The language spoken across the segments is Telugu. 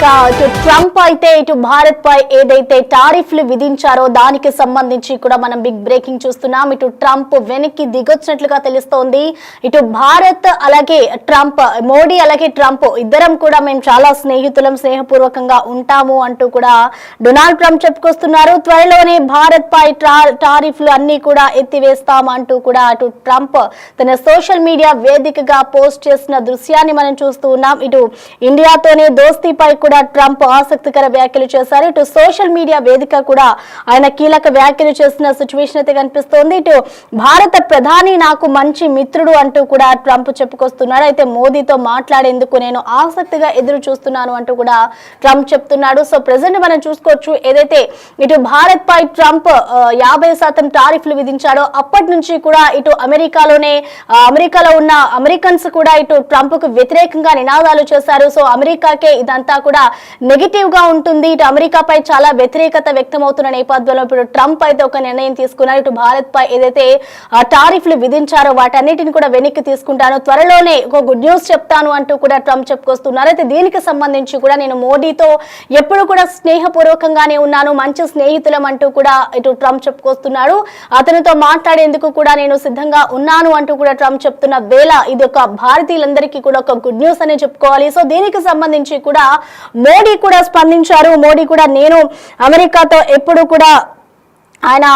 ఇక ఇటు ట్రంప్ అయితే ఇటు భారత్ పై ఏదైతే టారిఫ్లు విధించారో దానికి సంబంధించి కూడా మనం బిగ్ బ్రేకింగ్ చూస్తున్నాం. ఇటు ట్రంప్ వెనక్కి దిగొచ్చినట్లుగా తెలుస్తోంది. ఇటు భారత్ అలాగే ట్రంప్, మోడీ అలాగే ట్రంప్ ఇద్దరం కూడా మేము చాలా స్నేహపూర్వకంగా ఉంటాము అంటూ కూడా డొనాల్డ్ ట్రంప్ చెప్పుకొస్తున్నారు. త్వరలోనే భారత్ పై టారిఫ్లు అన్ని కూడా ఎత్తివేస్తాం అంటూ కూడా అటు ట్రంప్ తన సోషల్ మీడియా వేదికగా పోస్ట్ చేసిన దృశ్యాన్ని మనం చూస్తూ ఉన్నాం. ఇటు ఇండియాతోనే దోస్తీపై కూడా ట్రంప్ ఆసక్తికర వ్యాఖ్యలు చేశారు. ఇటు సోషల్ మీడియా వేదిక కూడా ఆయన కీలక వ్యాఖ్యలు చేసిన సిచ్యువేషన్ అయితే కనిపిస్తోంది. ఇటు భారత ప్రధాని నాకు మంచి మిత్రుడు అంటూ కూడా ట్రంప్ చెప్పుకొస్తున్నాడు. అయితే మోదీతో మాట్లాడేందుకు నేను ఆసక్తిగా ఎదురు చూస్తున్నాను అంటూ కూడా ట్రంప్ చెప్తున్నాడు. సో ప్రెసెంట్ మనం చూసుకోవచ్చు, ఏదైతే ఇటు భారత్ పై ట్రంప్ 50% టారిఫ్లు విధించాడో అప్పటి నుంచి కూడా ఇటు అమెరికాలో ఉన్న అమెరికన్స్ కూడా ఇటు ట్రంప్ కు వ్యతిరేకంగా నినాదాలు చేశారు. సో అమెరికాకే ఇదంతా కూడా నెగిటివ్ గా ఉంటుంది, ఇటు అమెరికాపై చాలా వ్యతిరేకత వ్యక్తమవుతున్న నేపథ్యంలో ఇప్పుడు ట్రంప్ అయితే ఒక నిర్ణయం తీసుకున్నారు. ఇటు భారత్ పై ఏదైతే టారిఫ్లు విధించారో వాటన్నిటిని కూడా వెనక్కి తీసుకుంటాను, త్వరలోనే ఒక గుడ్ న్యూస్ చెప్తాను అంటూ కూడా ట్రంప్ చెప్పుకొస్తున్నారు. అయితే దీనికి సంబంధించి కూడా నేను మోడీతో ఎప్పుడు కూడా స్నేహపూర్వకంగానే ఉన్నాను, మంచి స్నేహితులం అంటూ కూడా ఇటు ట్రంప్ చెప్పుకొస్తున్నాడు. అతనితో మాట్లాడేందుకు కూడా నేను సిద్ధంగా ఉన్నాను అంటూ కూడా ట్రంప్ చెప్తున్న వేళ ఇది ఒక భారతీయులందరికీ కూడా ఒక గుడ్ న్యూస్ అనే చెప్పుకోవాలి. సో దీనికి సంబంధించి కూడా మోడీ కూడా స్పందించారు. మోడీ కూడా నేను అమెరికాతో ఎప్పుడు కూడా ఆయన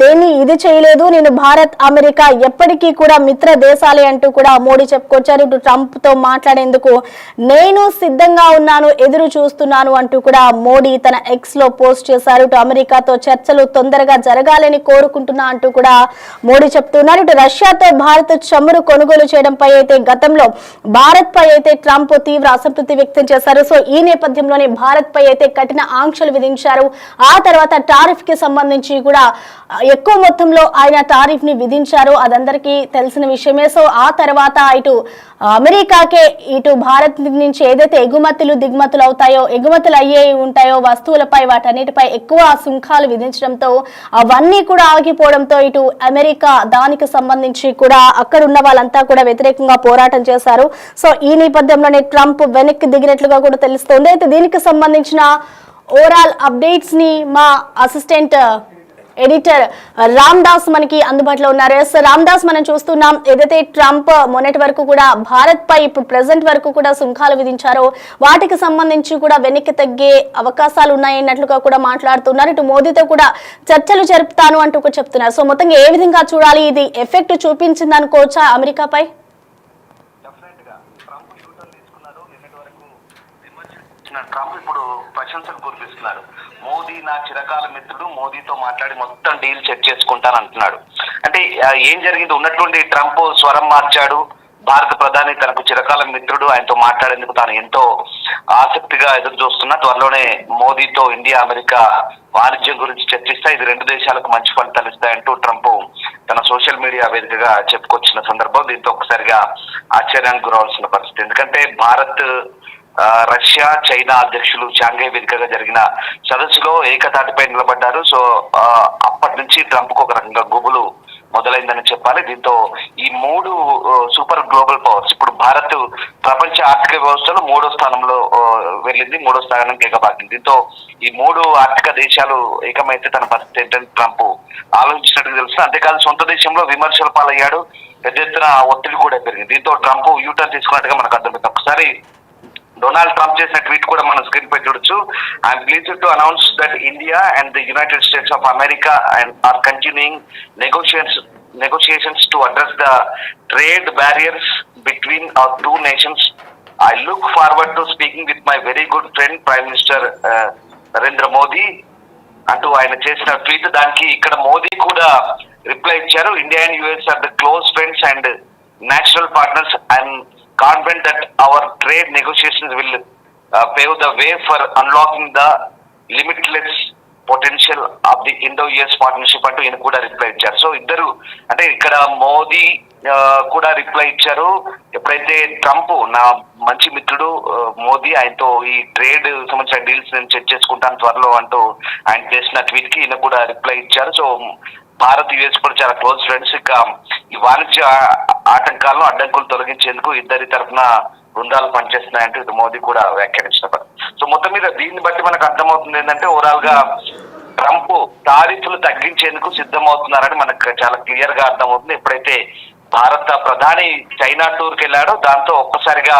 దేన్ని ఇది చేయలేదు, నేను భారత్ అమెరికా ఎప్పటికీ కూడా మిత్ర దేశాలే అంటూ కూడా మోడీ చెప్పుకొచ్చారు. ఇటు ట్రంప్ తో మాట్లాడేందుకు నేను సిద్ధంగా ఉన్నాను, ఎదురు చూస్తున్నాను అంటూ కూడా మోడీ తన ఎక్స్ లో పోస్ట్ చేశారు. ఇటు అమెరికాతో చర్చలు తొందరగా జరగాలని కోరుకుంటున్నా అంటూ కూడా మోడీ చెప్తున్నారు. ఇటు రష్యాతో భారత్ చమురు కొనుగోలు చేయడంపై అయితే గతంలో భారత్ పై అయితే ట్రంప్ తీవ్ర అసంతృప్తి వ్యక్తం చేశారు. సో ఈ నేపథ్యంలోనే భారత్ పై అయితే కఠిన ఆంక్షలు విధించారు. ఆ తర్వాత టారిఫ్ కి సంబంధించి కూడా ఎక్కువ మొత్తంలో ఆయన టారిఫ్ ని విధించారు, అదందరికీ తెలిసిన విషయమే. సో ఆ తర్వాత ఇటు అమెరికాకే ఇటు భారత్ నుంచి ఏదైతే దిగుమతులు ఉంటాయో వస్తువులపై వాటన్నిటిపై ఎక్కువ సుంకాలు విధించడంతో అవన్నీ కూడా ఆగిపోవడంతో ఇటు అమెరికా దానికి సంబంధించి కూడా అక్కడ ఉన్న వాళ్ళంతా కూడా వ్యతిరేకంగా పోరాటం చేశారు. సో ఈ నేపథ్యంలోనే ట్రంప్ వెనక్కి దిగినట్లుగా కూడా తెలుస్తోంది. అయితే దీనికి సంబంధించిన ఓవరాల్ అప్డేట్స్ ని మా అసిస్టెంట్ ఎడిటర్ రామ్ దాస్ మనకి అందుబాటులో ఉన్నారు. రామ్ దాస్, మనం చూస్తున్నాం ఏదైతే ట్రంప్ మొన్నటి వరకు కూడా భారత్ పై ఇప్పుడు ప్రెసెంట్ వరకు కూడా సుంకాలు విధించారో వాటికి సంబంధించి కూడా వెనక్కి తగ్గే అవకాశాలు ఉన్నాయన్నట్లుగా కూడా మాట్లాడుతున్నారు. ఇటు మోదీతో కూడా చర్చలు జరుపుతాను అంటూ కూడా చెప్తున్నారు. సో మొత్తంగా ఏ విధంగా చూడాలి, ఇది ఎఫెక్ట్ చూపించింది అనుకోవచ్చా అమెరికాపై? ట్రంప్ ఇప్పుడు ప్రశంసలు కురిపిస్తున్నారు. మోదీ నా చిరకాల మిత్రుడు, మోదీతో మాట్లాడి మొత్తం డీల్ సెట్ చేసుకుంటాను అంటున్నాడు. అంటే ఏం జరిగింది, ఉన్నటువంటి ట్రంప్ స్వరం మార్చాడు. భారత ప్రధాని తనకు చిరకాల మిత్రుడు, ఆయనతో మాట్లాడేందుకు తాను ఎంతో ఆసక్తిగా ఎదురు చూస్తున్నా. త్వరలోనే మోదీతో ఇండియా అమెరికా వాణిజ్యం గురించి చర్చిస్తా, ఇది రెండు దేశాలకు మంచి ఫలితాలు ఇస్తాయంటూ ట్రంప్ తన సోషల్ మీడియా వేదికగా చెప్పుకొచ్చిన సందర్భం దీంతో ఒకసారిగా ఆశ్చర్యానికి గురవలసిన పరిస్థితి. ఎందుకంటే భారత్, రష్యా, చైనా అధ్యక్షులు షాంఘై వేదికగా జరిగిన సదస్సులో ఏకతాటిపై నిలబడ్డారు. సో అప్పటి నుంచి ట్రంప్ కు ఒక రకంగా గుబులు మొదలైందని చెప్పాలి. దీంతో ఈ మూడు సూపర్ గ్లోబల్ పవర్స్, ఇప్పుడు భారత్ ప్రపంచ ఆర్థిక వ్యవస్థలో 3వ స్థానంలో వెళ్ళింది, 3వ స్థానానికి ఎగబాకింది. దీంతో ఈ మూడు ఆర్థిక దేశాలు ఏకమైతే తన పరిస్థితి ఏంటని ట్రంప్ ఆలోచించినట్టు తెలుస్తుంది. అంతేకాదు సొంత దేశంలో విమర్శల పాలయ్యాడు, పెద్ద ఎత్తున ఒత్తిడి కూడా పెరిగింది. దీంతో ట్రంప్ యూటర్న్ తీసుకున్నట్టుగా మనకు అర్థమైంది. ఒకసారి డొనాల్డ్ ట్రంప్ చేసిన ట్వీట్ కూడా మనం స్క్రీన్ పై చూడొచ్చు. I'm pleased to announce that India and the United States of America are continuing negotiations to address the trade barriers between our two nations. I look forward to speaking with my very good friend Prime Minister Narendra Modi అంటూ ఆయన చేసిన ట్వీట్. దానికి ఇక్కడ మోదీ కూడా రిప్లై ఇచ్చారు. India and US are the close friends and natural partners. I'm confident that our trade negotiations will pave the way for unlocking the limitless potential of the Indo-US partnership అంటూ ఈయన కూడా రిప్లై ఇచ్చారు. సో ఇద్దరు, అంటే ఇక్కడ మోదీ కూడా రిప్లై ఇచ్చారు. ఎప్పుడైతే ట్రంప్ నా మంచి మిత్రుడు మోదీ, ఆయనతో ఈ ట్రేడ్ సంబంధించిన డీల్స్ నేను సెట్ చేసుకుంటాను త్వరలో అంటూ ఆయన చేసిన ట్వీట్ కి ఈయన కూడా రిప్లై ఇచ్చారు. సో భారత్ యుఎస్ కూడా చాలా క్లోజ్ ఫ్రెండ్స్. ఇక ఈ వాణిజ్య ఆటంకాలను అడ్డంకులు తొలగించేందుకు ఇద్దరి తరఫున బృందాలు పనిచేస్తున్నాయంటూ ఇటు మోదీ కూడా వ్యాఖ్యానించిన పరిస్థితి. సో మొత్తం మీద దీన్ని బట్టి మనకు అర్థమవుతుంది ఏంటంటే ఓవరాల్ గా ట్రంప్ టారిఫ్లు తగ్గించేందుకు సిద్ధమవుతున్నారని మనకు చాలా క్లియర్ గా అర్థమవుతుంది. ఎప్పుడైతే భారత ప్రధాని చైనా టూర్ కి వెళ్ళాడో దాంతో ఒక్కసారిగా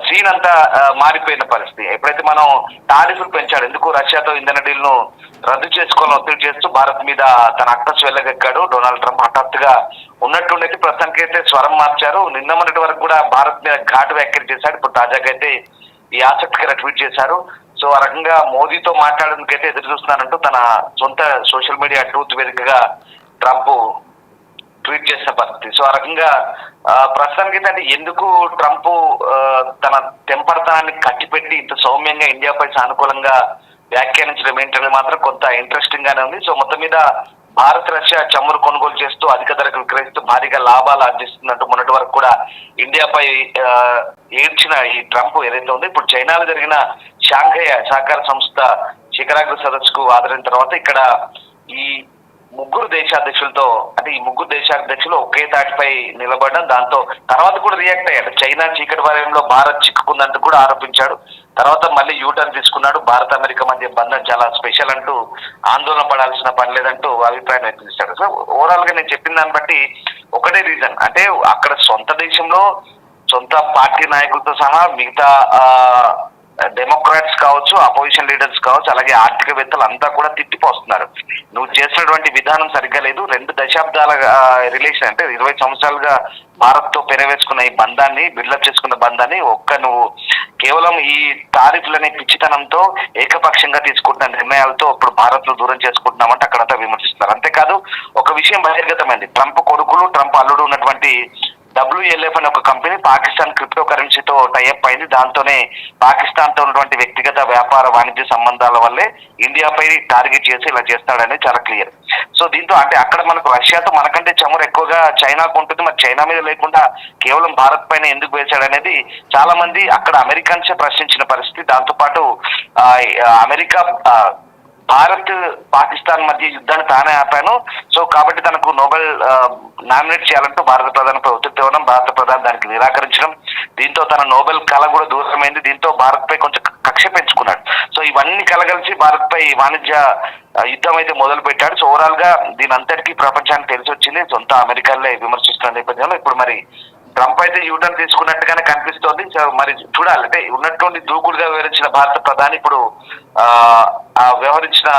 సీన్ అంతా మారిపోయిన పరిస్థితి. ఎప్పుడైతే మనం టారిఫ్లు పెంచాడు, ఎందుకు రష్యాతో ఇంధన డీల్ ను రద్దు చేసుకోవాలని ఒత్తిడి చేస్తూ భారత్ మీద తన అక్కసు వెళ్ళగక్కాడు డొనాల్డ్ ట్రంప్. హఠాత్తుగా ఉన్నట్టుండైతే ప్రస్తుతానికి అయితే స్వరం మార్చారు. నిన్న మొన్నటి వరకు కూడా భారత్ మీద ఘాటు వ్యాఖ్యలు చేశాడు. ఇప్పుడు తాజాగా అయితే ఈ ఆసక్తికర ట్వీట్ చేశారు. సో ఆ రకంగా మోదీతో మాట్లాడేందుకైతే ఎదురు చూస్తున్నారంటూ తన సొంత సోషల్ మీడియా ట్రూత్ వేదికగా ట్రంప్ ట్వీట్ చేసిన పరిస్థితి. సో ఆ రకంగా ప్రస్తుతానికి అంటే ఎందుకు ట్రంప్ తన తెంపరతనాన్ని కట్టిపెట్టి ఇంత సౌమ్యంగా ఇండియాపై సానుకూలంగా వ్యాఖ్యానించడం ఏంటనేది మాత్రం కొంత ఇంట్రెస్టింగ్ గానే ఉంది. సో మొత్తం మీద భారత్ రష్యా చమురు కొనుగోలు చేస్తూ అధిక ధరకు విక్రయిస్తూ భారీగా లాభాలు ఆర్జిస్తున్నట్టు మొన్నటి వరకు కూడా ఇండియాపై ఏడ్చిన ఈ ట్రంప్ ఏదైతే ఉందో ఇప్పుడు చైనాలో జరిగిన షాంఘై సహకార సంస్థ శిఖరాగ్ర సదస్సుకు హాజరైన తర్వాత ఇక్కడ ఈ ముగ్గురు దేశాధ్యక్షులతో అంటే ఈ ముగ్గురు దేశాధ్యక్షులు ఒకే తాటిపై నిలబడడం, దాంతో తర్వాత కూడా రియాక్ట్ అయ్యాడు. చైనా చీకటి వలయంలో భారత్ చిక్కుకుందంటూ కూడా ఆరోపించాడు. తర్వాత మళ్ళీ యూటర్న్ తీసుకున్నాడు. భారత్ అమెరికా మధ్య బంధం చాలా స్పెషల్ అంటూ ఆందోళన పడాల్సిన పని లేదంటూ అభిప్రాయం వ్యక్తం చేశాడు. సో ఓవరాల్ గా నేను చెప్పిన దాన్ని బట్టి ఒకటే రీజన్ అంటే అక్కడ సొంత దేశంలో సొంత పార్టీ నాయకులతో సహా మిగతా డెమోక్రాట్స్ కావచ్చు, అపోజిషన్ లీడర్స్ కావచ్చు, అలాగే ఆర్థికవేత్తలు అంతా కూడా తిట్టిపోస్తున్నారు. నువ్వు చేసినటువంటి విధానం సరిగ్గా లేదు. 2 దశాబ్దాల రిలేషన్ అంటే 20 సంవత్సరాలుగా భారత్ తో పెనవేసుకున్న ఈ బంధాన్ని, బిల్డప్ చేసుకున్న బంధాన్ని నువ్వు కేవలం ఈ టారిఫ్లనే పిచ్చితనంతో ఏకపక్షంగా తీసుకుంటున్న నిర్ణయాలతో ఇప్పుడు భారత్ ను దూరం చేసుకుంటున్నామంటే అక్కడంతా విమర్శిస్తున్నారు. అంతేకాదు ఒక విషయం బహిర్గతమైంది. ట్రంప్ కొడుకులు, ట్రంప్ అల్లుడు ఉన్నటువంటి WLF అనే ఒక కంపెనీ పాకిస్తాన్ క్రిప్టో కరెన్సీతో టైఅప్ అయింది. దాంతోనే పాకిస్తాన్ తో ఉన్నటువంటి వ్యక్తిగత వ్యాపార వాణిజ్య సంబంధాల వల్లే ఇండియాపై టార్గెట్ చేసి ఇలా చేస్తాడనేది చాలా క్లియర్. సో దీంతో అంటే అక్కడ మనకు రష్యాతో మనకంటే చమురు ఎక్కువగా చైనాకు ఉంటుంది, మరి చైనా మీద లేకుండా కేవలం భారత్ పైన ఎందుకు వేశాడనేది చాలా మంది అక్కడ అమెరికన్సే ప్రశ్నించిన పరిస్థితి. దాంతో పాటు అమెరికా భారత్ పాకిస్తాన్ మధ్య యుద్ధాన్ని తానే ఆపాను, సో కాబట్టి తనకు నోబెల్ నామినేట్ చేయాలంటూ భారత ప్రధానిపై ఒత్తిడి తేవడం, భారత ప్రధాని దానికి నిరాకరించడం, దీంతో తన నోబెల్ కళ కూడా దూరమైంది. దీంతో భారత్ పై కొంచెం కక్ష పెంచుకున్నాడు. సో ఇవన్నీ కలగలిసి భారత్ పై వాణిజ్య యుద్ధం అయితే మొదలు పెట్టాడు. సో ఓవరాల్ గా దీని అంతటికీ ప్రపంచానికి తెలిసి వచ్చింది. సొంత అమెరికాలో విమర్శిస్తున్న నేపథ్యంలో ఇప్పుడు మరి ట్రంప్ అయితే యూటర్న్ తీసుకున్నట్టుగానే కనిపిస్తోంది. సో మరి చూడాలంటే ఉన్నటువంటి దూకుడుగా వివరించిన భారత ప్రధాని ఇప్పుడు వ్యవహరించిన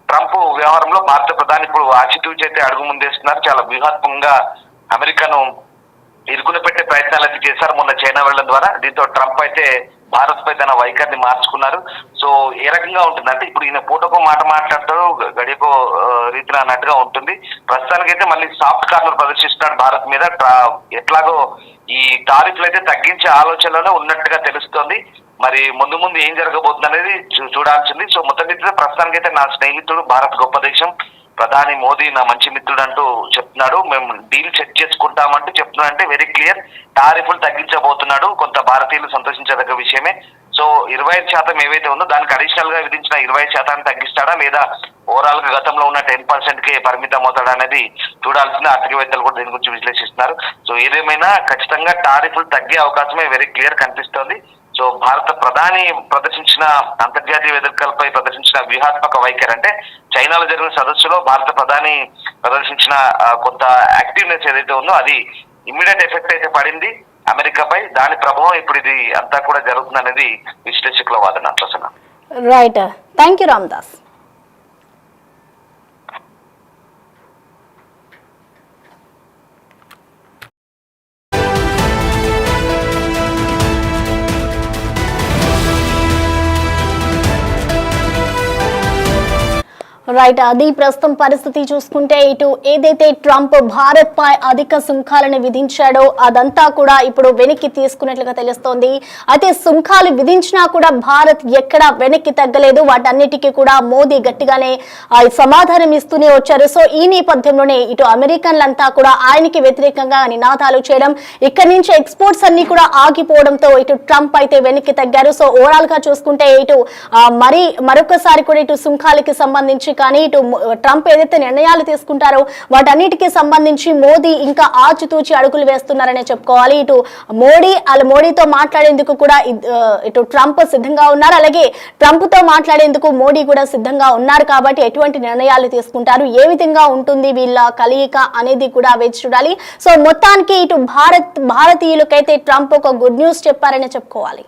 ట్రంప్ వ్యవహారంలో భారత ప్రధాని ఇప్పుడు ఆచితూచి అయితే అడుగు ముందేస్తున్నారు. చాలా వ్యూహాత్మకంగా అమెరికాను ఇరుకుని పెట్టే ప్రయత్నాలు అయితే చేశారు మొన్న చైనా వెళ్లడం ద్వారా. దీంతో ట్రంప్ అయితే భారత్ పై తన వైఖరిని మార్చుకున్నారు. సో ఏ రకంగా ఉంటుంది అంటే ఇప్పుడు ఈయన పూటకో మాట మాట్లాడతాడు, గడియకో రీతిన అన్నట్టుగా ఉంటుంది. ప్రస్తుతానికైతే మళ్ళీ సాఫ్ట్ కార్నర్ ప్రదర్శిస్తున్నాడు భారత్ మీద. ఎట్లాగో ఈ టారిఫ్లు అయితే తగ్గించే ఆలోచనలోనే ఉన్నట్టుగా తెలుస్తోంది. మరి ముందు ముందు ఏం జరగబోతుంది అనేది చూడాల్సింది. సో మొత్తం మీద ప్రస్తుతానికైతే నా స్నేహితుడు, భారత్ గొప్ప దేశం, ప్రధాని మోదీ నా మంచి మిత్రుడు అంటూ చెప్తున్నాడు. మేము డీల్ సెట్ చేసుకుంటామంటూ చెప్తున్నాడు. అంటే వెరీ క్లియర్ టారిఫ్లు తగ్గించబోతున్నాడు. కొంత భారతీయులు సంతోషించదగ్గ విషయమే. సో 25% ఏవైతే ఉందో దానికి అడిషనల్ గా విధించిన 20% తగ్గిస్తాడా లేదా ఓవరాల్ గా గతంలో ఉన్న 10%కే పరిమితం అవుతాడా అనేది చూడాల్సింది. ఆర్థికవేత్తలు కూడా దీని గురించి విశ్లేషిస్తున్నారు. సో ఏదేమైనా ఖచ్చితంగా టారిఫ్లు తగ్గే అవకాశమే వెరీ క్లియర్ కనిపిస్తోంది. సో భారత ప్రధాని ప్రదర్శించిన అంతర్జాతీయ వేదికలపై ప్రదర్శించిన వ్యూహాత్మక వైఖరి అంటే చైనాలో జరిగిన సదస్సులో భారత ప్రధాని ప్రదర్శించిన కొంత యాక్టివ్నెస్ ఏదైతే ఉందో అది ఇమ్మీడియట్ ఎఫెక్ట్ అయితే పడింది అమెరికాపై. దాని ప్రభావం ఇప్పుడు ఇది అంతా కూడా జరుగుతుంది అనేది విశ్లేషకుల వాదన. Prasanna. Right, thank you Ramadas. Right, అది ప్రస్తుతం పరిస్థితి చూసుకుంటే ఇటు ఏదైతే ట్రంప్ భారత్ పై అధిక సుంకాలను విధించాడో అదంతా కూడా ఇప్పుడు వెనక్కి తీసుకున్నట్లుగా తెలుస్తోంది. అయితే సుంకాలు విధించినా కూడా భారత్ ఎక్కడ వెనక్కి తగ్గలేదు. వాటన్నిటికీ కూడా మోదీ గట్టిగానే సమాధానం ఇస్తూనే వచ్చారు. సో ఈ నేపథ్యంలోనే ఇటు అమెరికన్లంతా కూడా ఆయనకి వ్యతిరేకంగా నినాదాలు చేయడం, ఇక్కడి నుంచి ఎక్స్పోర్ట్స్ అన్ని కూడా ఆగిపోవడంతో ఇటు ట్రంప్ అయితే వెనక్కి తగ్గారు. సో ఓవరాల్ గా చూసుకుంటే ఇటు మరొకసారి కూడా ఇటు సుంకాలకి సంబంధించి కానీ ఇటు ట్రంప్ ఏదైతే నిర్ణయాలు తీసుకుంటారో వాటన్నిటికీ సంబంధించి మోదీ ఇంకా ఆచితూచి అడుగులు వేస్తున్నారనే చెప్పుకోవాలి. ఇటు మోడీతో మాట్లాడేందుకు కూడా ఇటు ట్రంప్ సిద్ధంగా ఉన్నారు, అలాగే ట్రంప్ తో మాట్లాడేందుకు మోడీ కూడా సిద్ధంగా ఉన్నారు. కాబట్టి ఎటువంటి నిర్ణయాలు తీసుకుంటారు, ఏ విధంగా ఉంటుంది వీళ్ళ కలయిక అనేది కూడా వేచి చూడాలి. సో మొత్తానికి ఇటు భారతీయులకైతే ట్రంప్ ఒక గుడ్ న్యూస్ చెప్పారనే చెప్పుకోవాలి.